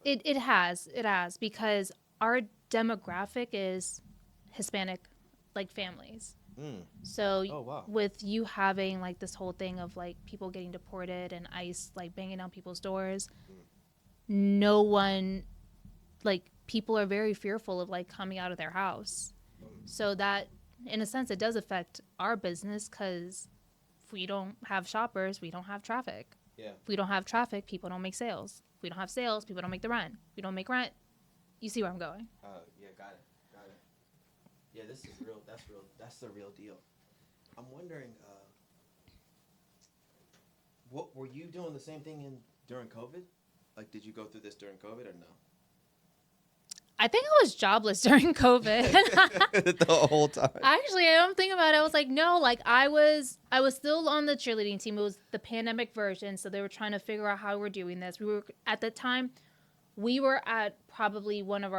It has because our demographic is Hispanic, like families. Mm. So Oh wow. with you having like this whole thing of like people getting deported and ICE like banging down people's doors, Mm. no one, like, people are very fearful of like coming out of their house. Mm. So that, in a sense, it does affect our business because if we don't have shoppers, we don't have traffic. Yeah. If we don't have traffic, people don't make sales. If we don't have sales, people don't make the rent. If we don't make rent, you see where I'm going. Yeah. Got it. Got it. Yeah. This is real. That's real. That's the real deal. I'm wondering, what were you doing the same thing during COVID? Like, did you go through this during COVID or no? I think I was jobless during COVID. The whole time. Actually, I don't think about it. I was like, no, like I was still on the cheerleading team. It was the pandemic version, so they were trying to figure out how we're doing this. We were at the time, we were at probably one of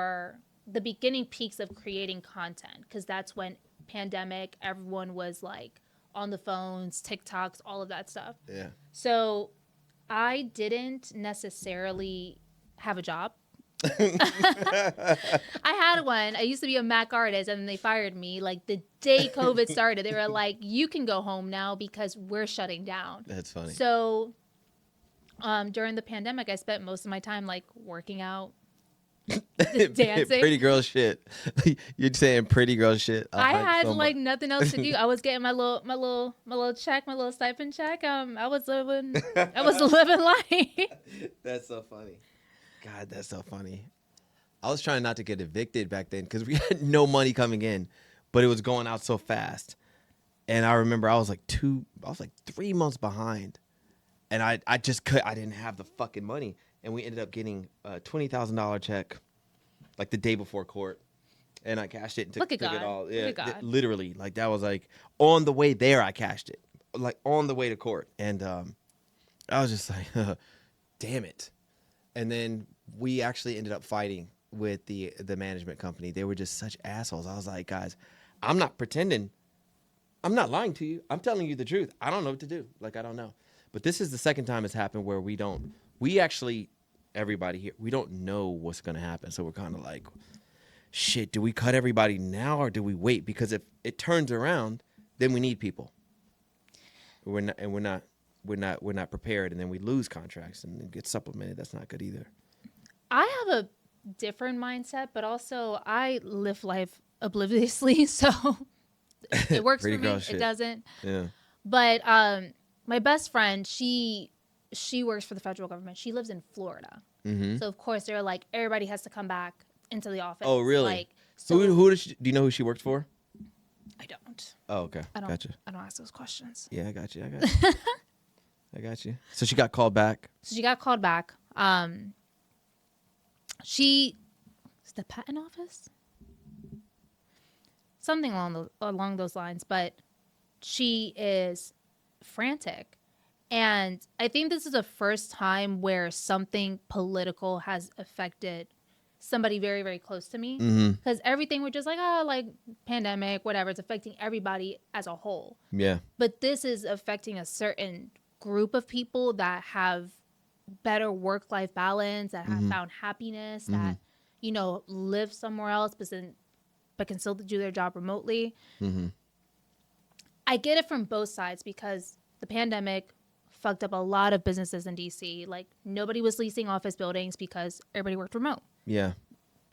the beginning peaks of creating content because that's when pandemic, everyone was like on the phones, TikToks, all of that stuff. Yeah. So I didn't necessarily have a job. I had one. I used to be a Mac artist, and then they fired me. Like the day COVID started, they were like, "You can go home now because we're shutting down." That's funny. So, during the pandemic, I spent most of my time like working out, dancing. Pretty girl shit. You're saying pretty girl shit. I had so like nothing else to do. I was getting my little check, my little stipend check. I was living life. That's so funny. God, that's so funny. I was trying not to get evicted back then because we had no money coming in, but it was going out so fast. And I remember I was like 3 months behind, and I didn't have the fucking money, and we ended up getting a $20,000 check, like the day before court, and I cashed it and took it all. Yeah, Look at God. literally, like that was like on the way there. I cashed it, like on the way to court, and I was just like, damn it. And then we actually ended up fighting with the management company. They were just such assholes. I was like, guys, I'm not pretending. I'm not lying to you. I'm telling you the truth. I don't know what to do. Like, I don't know. But this is the second time it's happened where everybody here, we don't know what's going to happen. So we're kind of like, shit, do we cut everybody now or do we wait? Because if it turns around, then we need people. We're not prepared, and then we lose contracts and it gets supplemented. That's not good either. I have a different mindset, but also I live life obliviously, so it works for me. It doesn't. Yeah. But my best friend, she works for the federal government. She lives in Florida, so of course they're like everybody has to come back into the office. Oh, really? Like, so who does do you know who she works for? I don't. Oh, okay. Gotcha. I don't ask those questions. Yeah, I got you. I got you. So she got called back. She is the patent office, something along those lines. But she is frantic, and I think this is the first time where something political has affected somebody very, very close to me. Because everything we're just like, oh, like pandemic, whatever. It's affecting everybody as a whole. Yeah. But this is affecting a certain group of people that have better work-life balance, that have found happiness, that, live somewhere else, but can still do their job remotely. I get it from both sides because the pandemic fucked up a lot of businesses in DC. Like, nobody was leasing office buildings because everybody worked remote. Yeah.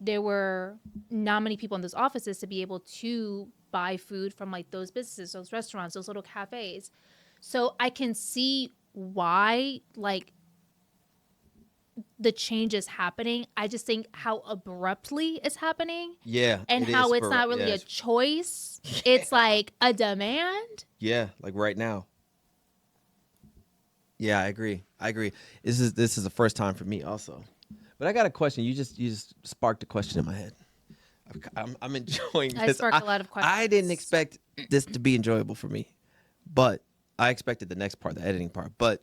There were not many people in those offices to be able to buy food from like those businesses, those restaurants, those little cafes. So I can see why like the change is happening. I just think how abruptly it's happening. Yeah. And how it's not really a choice. It's like a demand. Yeah, like right now. Yeah, I agree. This is the first time for me also. But I got a question. You just sparked a question in my head. I'm enjoying this. I sparked a lot of questions. I didn't expect this to be enjoyable for me, but I expected the next part, the editing part. But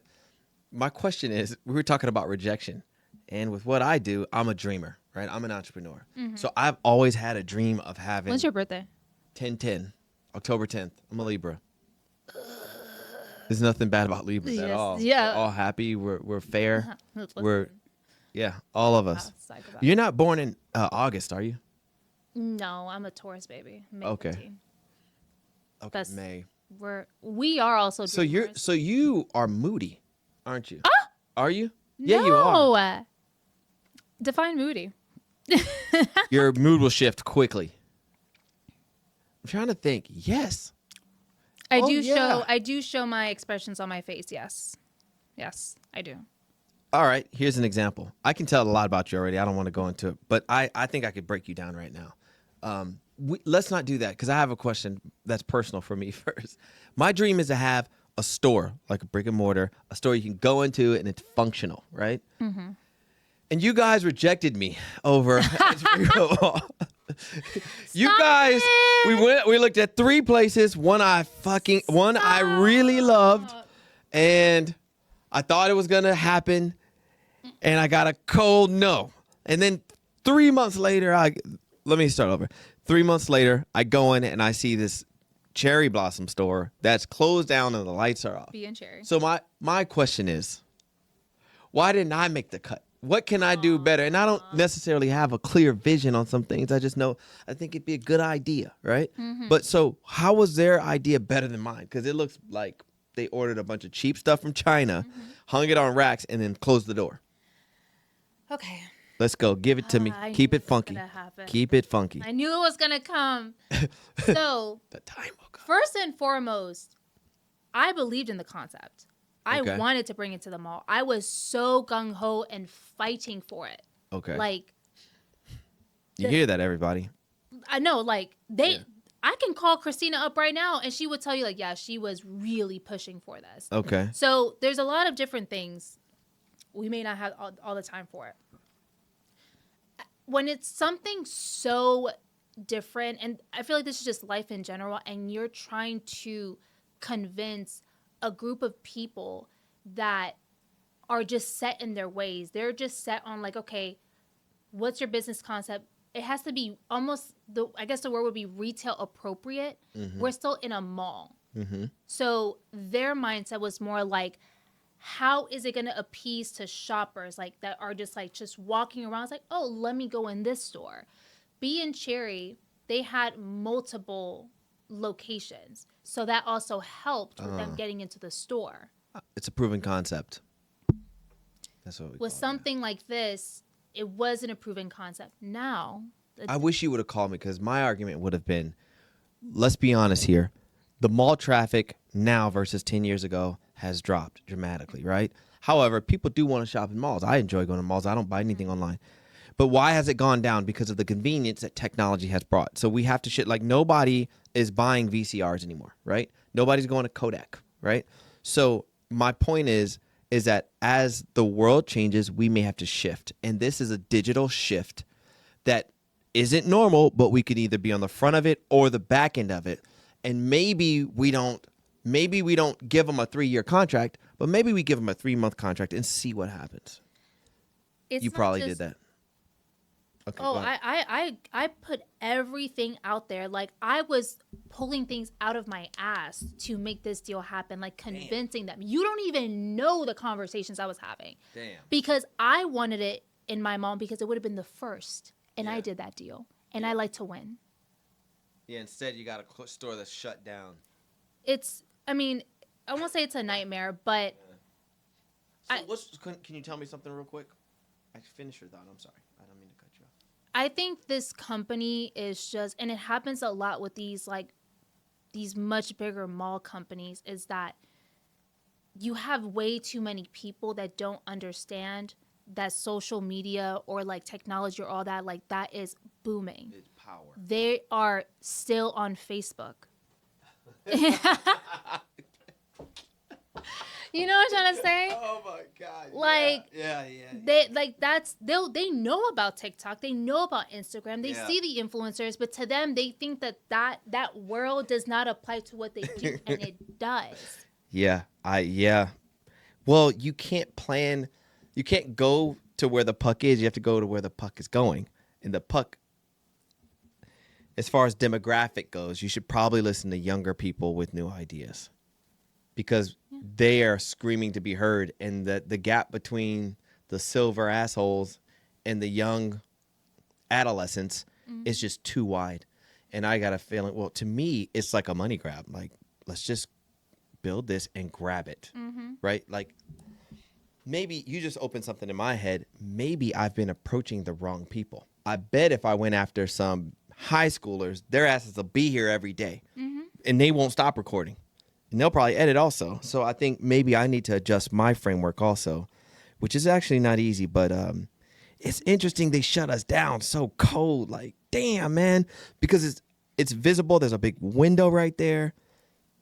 my question is, we were talking about rejection, and with what I do, I'm a dreamer, right? I'm an entrepreneur. So I've always had a dream of having. When's your birthday? 10/10, October 10th. I'm a Libra. There's nothing bad about Libras at all. Yeah. We're all happy. We're fair. Listen, We're Yeah, all of us. Psychopath. You're not born in August, are you? No, I'm a Taurus baby. May Okay. 15. Okay, That's May. we are also So dreamers. you are moody, aren't you? Are you? Yeah, No. you are. Define moody. Your mood will shift quickly. I'm trying to think. Yes. I do show my expressions on my face. Yes. Yes, I do. All right, here's an example. I can tell a lot about you already. I don't want to go into it, but I think I could break you down right now. Let's not do that because I have a question that's personal for me first. My dream is to have a store, like a brick and mortar, a store you can go into and it's functional, right? Mm-hmm. And you guys rejected me over. You guys, we looked at 3 places. One I really loved, and I thought it was gonna happen, and I got a cold no. And then 3 months later, let me start over. 3 months later, I go in and I see this cherry blossom store that's closed down and the lights are off. Bee and cherry. So my question is, why didn't I make the cut? What can I do better? And I don't necessarily have a clear vision on some things. I just know I think it'd be a good idea, right? Mm-hmm. But so how was their idea better than mine? Because it looks like they ordered a bunch of cheap stuff from China, hung it on racks, and then closed the door. Okay. Let's go. Give it to me. Keep it funky. Keep it funky. I knew it was going to come. So, the time will come. First and foremost, I believed in the concept. I Okay. wanted to bring it to the mall. I was so gung-ho and fighting for it. Okay. Like, you hear that, everybody? I know, like, I can call Christina up right now and she would tell you, like, yeah, she was really pushing for this. Okay. So there's a lot of different things. We may not have all the time for it. When it's something so different, and I feel like this is just life in general, and you're trying to convince a group of people that are just set in their ways. They're just set on like, okay, what's your business concept? It has to be almost, I guess the word would be retail appropriate. Mm-hmm. We're still in a mall. Mm-hmm. So their mindset was more like, how is it going to appease to shoppers like that are just walking around? It's like, oh, let me go in this store. Bee and Cherry, they had multiple locations. So that also helped with them getting into the store. It's a proven concept. That's what we with something like this, it wasn't a proven concept. Now, I wish you would have called me because my argument would have been, let's be honest here, the mall traffic now versus 10 years ago has dropped dramatically, right? However, people do want to shop in malls. I enjoy going to malls. I don't buy anything online. But why has it gone down? Because of the convenience that technology has brought. So we have to like nobody is buying VCRs anymore, right? Nobody's going to Kodak, right? So my point is that as the world changes, we may have to shift. And this is a digital shift that isn't normal, but we could either be on the front of it or the back end of it. And maybe we don't give them a 3-year contract, but maybe we give them a 3-month contract and see what happens. You probably did that. Okay, I put everything out there. Like, I was pulling things out of my ass to make this deal happen, like convincing them. You don't even know the conversations I was having. Damn. Because I wanted it in my mom because it would have been the first. And I did that deal. And I like to win. Yeah, instead you got a store that's shut down. I won't say it's a nightmare, but... Can you tell me something real quick? I finished your thought. I'm sorry. I don't mean to cut you off. I think this company is just, and it happens a lot with these much bigger mall companies, is that you have way too many people that don't understand that social media or like technology or all that, like that is booming. It's power. They are still on Facebook. You know what I'm trying to say? Oh my God. Like, yeah. They know about TikTok. They know about Instagram. They see the influencers, but to them, they think that world does not apply to what they do, and it does. Yeah. Well, you can't go to where the puck is. You have to go to where the puck is going. And the puck, as far as demographic goes, you should probably listen to younger people with new ideas. Because they are screaming to be heard, and the gap between the silver assholes and the young adolescents is just too wide. And I got a feeling, well, to me, it's like a money grab. Like, let's just build this and grab it, right? Like, maybe you just opened something in my head. Maybe I've been approaching the wrong people. I bet if I went after some high schoolers, their asses will be here every day, and they won't stop recording. And they'll probably edit also. So I think maybe I need to adjust my framework also, which is actually not easy. But it's interesting they shut us down so cold. Like, damn, man. Because it's visible. There's a big window right there.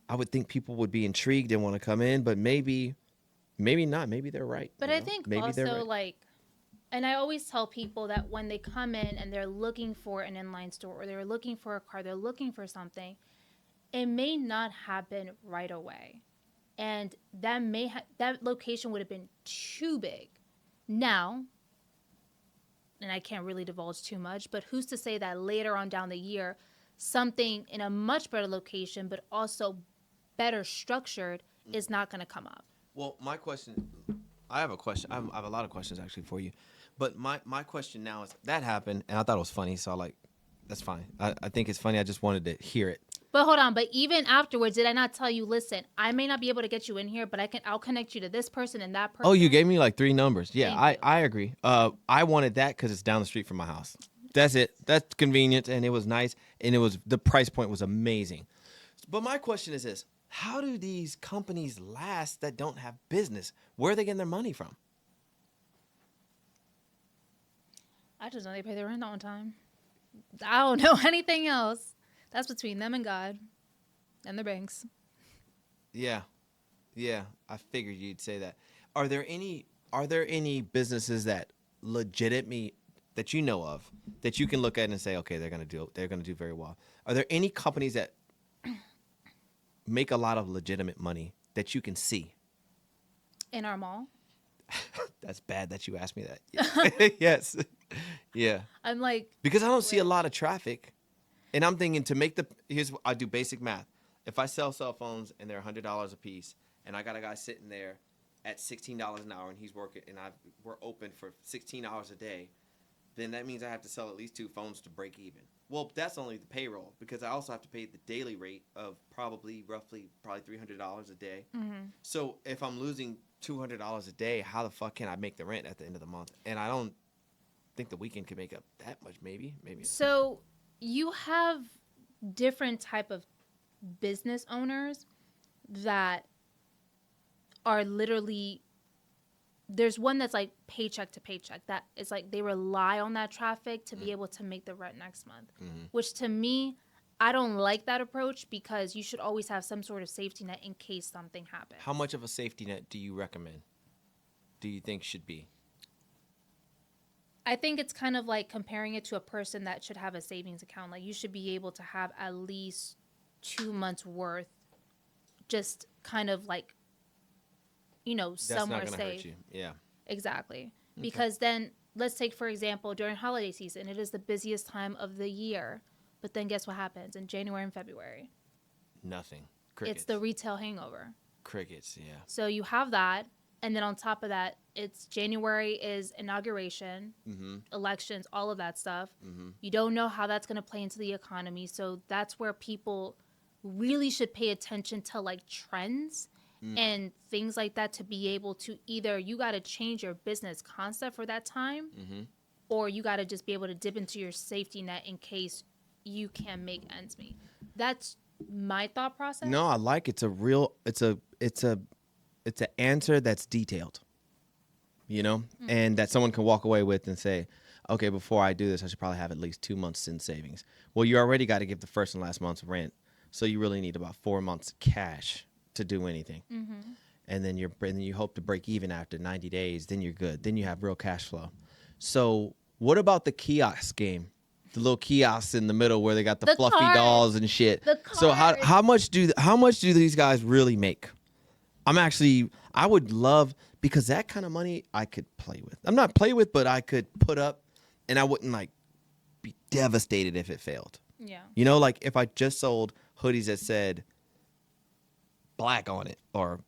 I would think people would be intrigued and want to come in. But maybe not. Maybe they're right. But I think maybe also, right. like, and I always tell people that when they come in and they're looking for an inline store or they're looking for a car, they're looking for something, it may not happen right away. And that that location would have been too big. Now, and I can't really divulge too much, but who's to say that later on down the year, something in a much better location, but also better structured, is not going to come up? Well, my question, I have a question. I have a lot of questions actually for you. But my question now is, that happened, and I thought it was funny, so that's fine. I think it's funny. I just wanted to hear it. But hold on. But even afterwards, did I not tell you, listen, I may not be able to get you in here, but I'll connect you to this person and that person. Oh, you gave me like 3 numbers. Yeah, Thank you. I agree. I wanted that because it's down the street from my house. That's it. That's convenient, and it was nice, and the price point was amazing. But my question is this. How do these companies last that don't have business? Where are they getting their money from? I just know they pay their rent on time. I don't know anything else. That's between them and God and their banks. Yeah. I figured you'd say that. Are there any businesses that legitimately that you know of that you can look at and say, okay, they're gonna do very well? Are there any companies that make a lot of legitimate money that you can see? In our mall? That's bad that you asked me that. Yes. Yeah. I'm like, because I don't see a lot of traffic. And I'm thinking I do basic math. If I sell cell phones and they're $100 a piece, and I got a guy sitting there at $16 an hour and he's working, and we're open for 16 hours a day, then that means I have to sell at least 2 phones to break even. Well, that's only the payroll, because I also have to pay the daily rate of probably $300 a day. So if I'm losing $200 a day, how the fuck can I make the rent at the end of the month? And I don't think the weekend could make up that much. Maybe. So you have different type of business owners that are literally, there's one that's like paycheck to paycheck, that it's like they rely on that traffic to be able to make the rent next month, which to me, I don't like that approach, because you should always have some sort of safety net in case something happens. How much of a safety net do you recommend? Do you think should be? I think it's kind of like comparing it to a person that should have a savings account. Like, you should be able to have at least 2 months worth, just kind of like, somewhere That's not gonna safe. hurt you. Yeah. Exactly. Okay. Because then, let's take, for example, during holiday season, it is the busiest time of the year. But then guess what happens in January and February? Nothing. Crickets. It's the retail hangover. Crickets, yeah. So you have that. And then on top of that, it's January is inauguration, elections, all of that stuff. You don't know how that's going to play into the economy. So that's where people really should pay attention to like trends and things like that, to be able to either you got to change your business concept for that time, or you got to just be able to dip into your safety net in case you can't make ends meet. That's my thought process. No, I like it's an answer that's detailed, and that someone can walk away with and say, okay, before I do this, I should probably have at least 2 months in savings. Well, you already got to give the first and last month's rent, so you really need about 4 months cash to do anything. And then you hope to break even after 90 days. Then you're good. Then you have real cash flow. So what about the kiosk game? The little kiosks in the middle where they got the fluffy dolls and shit. So how much do these guys really make? I would love, because that kind of money I could play with. I'm not play with, but I could put up, and I wouldn't like be devastated if it failed. Yeah. Like if I just sold hoodies that said black on it or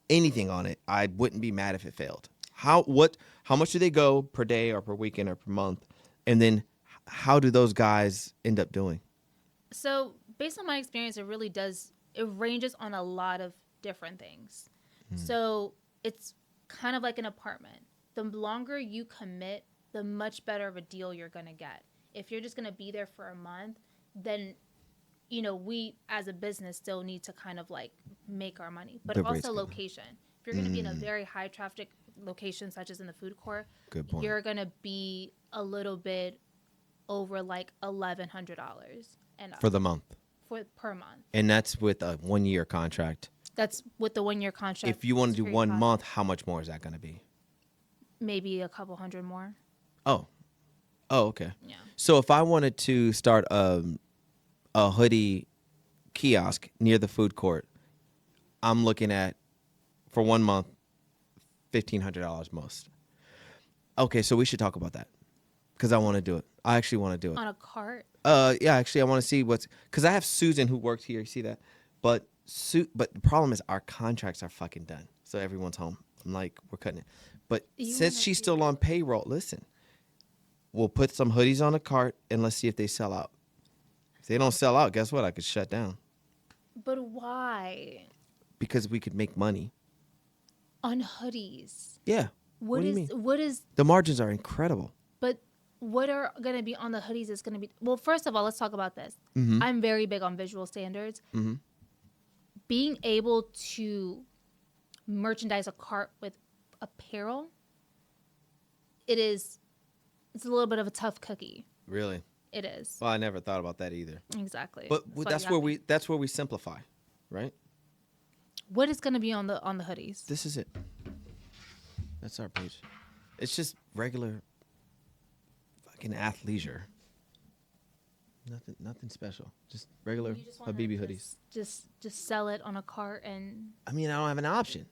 anything on it, I wouldn't be mad if it failed. How much do they go per day or per weekend or per month? And then how do those guys end up doing? So based on my experience, it ranges on a lot of different things. So it's kind of like an apartment. The longer you commit, the much better of a deal you're going to get. If you're just going to be there for a month, then, we as a business still need to kind of like make our money, but The rate's also good. location. If you're going to be in a very high traffic location, such as in the food court, Good point. you're going to be a little bit over like $1,100 and For the month. per month. And that's with a 1-year contract. That's with the 1-year contract. If you want to do security 1 deposit. month, how much more is that going to be? Maybe a couple hundred more. Oh, okay. Yeah. So if I wanted to start a hoodie kiosk near the food court, I'm looking at, for 1 month, $1,500 most. Okay, so we should talk about that because I want to do it. I actually want to do it. On a cart. Yeah, actually, I want to see because I have Susan who works here. You see that? But the problem is our contracts are fucking done, so everyone's home. I'm like, we're cutting it. But You since wanna she's do still on payroll, listen, we'll put some hoodies on a cart and let's see if they sell out. If they don't sell out, guess what? I could shut down But why? because we could make money. On hoodies. Yeah. What do you mean? What is The margins are incredible. but what are going to be on the hoodies is going to be, well, first of all, let's talk about this. Mm-hmm. I'm very big on visual standards. Mm-hmm. Being able to merchandise a cart with apparel, it's a little bit of a tough cookie. Really? It is. Well, I never thought about that either. Exactly. But why that's you where have that's where we simplify, right? What is going to be on the hoodies? This is it. That's our page. It's just regular fucking athleisure. Nothing special. Just regular You just wanna Habibi hoodies. Just sell it on a cart and I mean, I don't have an option.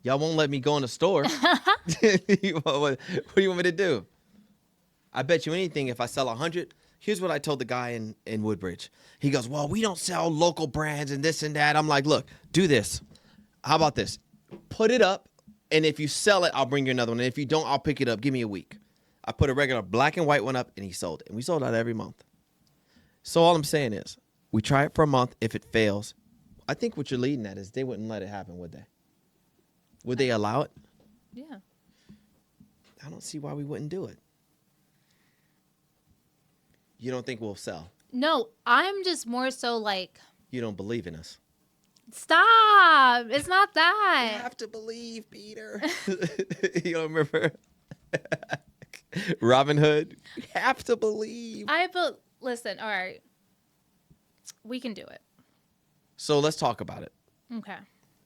Y'all won't let me go in the store. What do you want me to do? I bet you anything if I sell 100. Here's what I told the guy in Woodbridge. He goes, well, we don't sell local brands and this and that. I'm like, look, do this. How about this? Put it up, and if you sell it, I'll bring you another one. And if you don't, I'll pick it up. Give me a week. I put a regular black and white one up, and he sold it. And we sold out every month. So all I'm saying is, we try it for a month. If it fails, I think what you're leading at is they wouldn't let it happen, would they? Would they allow it? yeah. I don't see why we wouldn't do it. You don't think we'll sell? No, I'm just more so like, You don't believe in us. stop. It's not You that. have to believe, Peter. You don't remember Robin Hood? You have to believe. Listen, all right. We can do it. So let's talk about it. Okay.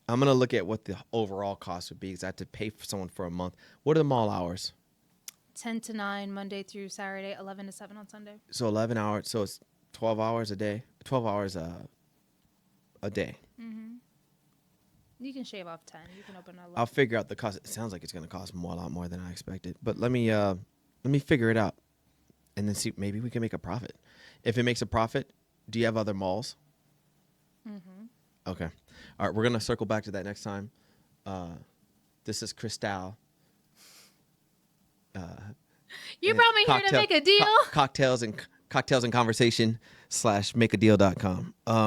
I'm going to look at what the overall cost would be because I have to pay for someone for a month. What are the mall hours? 10 to 9, Monday through Saturday, 11 to 7 on Sunday. So 11 hours. So it's 12 hours a day. 12 hours a day. Mm-hmm. You can shave off 10. You can open a I'll figure out the cost. It sounds like it's going to cost a lot more than I expected. But let me figure it out and then see. Maybe we can make a profit. If it makes a profit, do you have other malls? Mm-hmm. Okay. All right. We're going to circle back to that next time. This is Christal. You brought me here to make a deal? Cocktails and conversation /makeadeal.com.